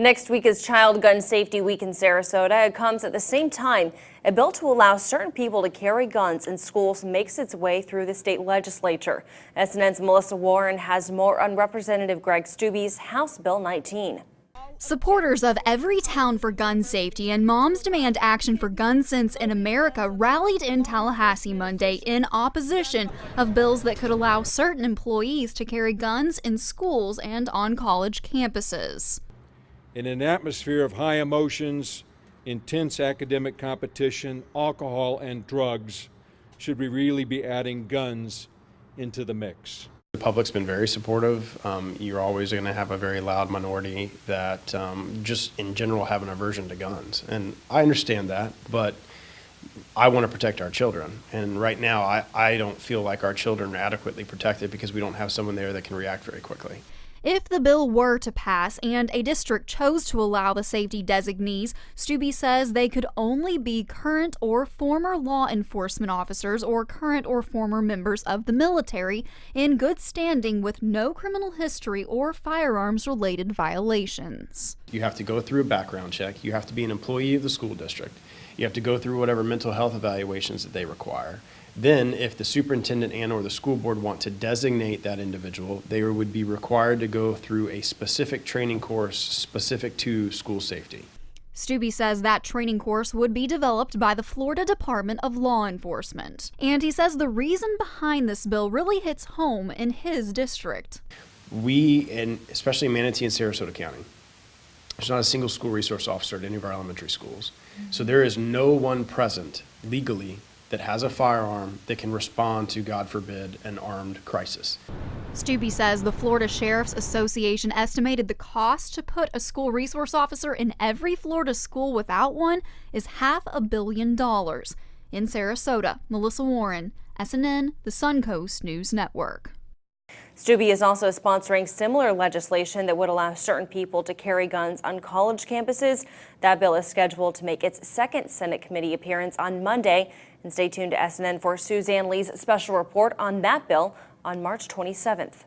Next week is Child Gun Safety Week in Sarasota. It comes at the same time a bill to allow certain people to carry guns in schools makes its way through the state legislature. SNN's Melissa Warren has more on Representative Greg Stubbe's House Bill 19. Supporters of Every Town for Gun Safety and Moms Demand Action for Gun Sense in America rallied in Tallahassee Monday in opposition of bills that could allow certain employees to carry guns in schools and on college campuses. In an atmosphere of high emotions, intense academic competition, alcohol, and drugs, should we really be adding guns into the mix? The public's been very supportive. You're always going to have a very loud minority that just in general have an aversion to guns. And I understand that, but I want to protect our children. And right now, I don't feel like our children are adequately protected because we don't have someone there that can react very quickly. If the bill were to pass and a district chose to allow the safety designees, Stubbe says they could only be current or former law enforcement officers or current or former members of the military in good standing with no criminal history or firearms-related violations. You have to go through a background check. You have to be an employee of the school district. You have to go through whatever mental health evaluations that they require. Then, if the superintendent and or the school board want to designate that individual, they would be required to go through a specific training course specific to school safety. Stubbe says that training course would be developed by the Florida Department of Law Enforcement. And he says the reason behind this bill really hits home in his district. We, and especially Manatee and Sarasota County, there's not a single school resource officer at any of our elementary schools. So there is no one present legally that has a firearm that can respond to, God forbid, an armed crisis. Stubbe says the Florida Sheriff's Association estimated the cost to put a school resource officer in every Florida school without one is $500 million. In Sarasota, Melissa Warren, SNN, the Suncoast News Network. Stubbe is also sponsoring similar legislation that would allow certain people to carry guns on college campuses. That bill is scheduled to make its second Senate committee appearance on Monday. And stay tuned to SNN for Suzanne Lee's special report on that bill on March 27th.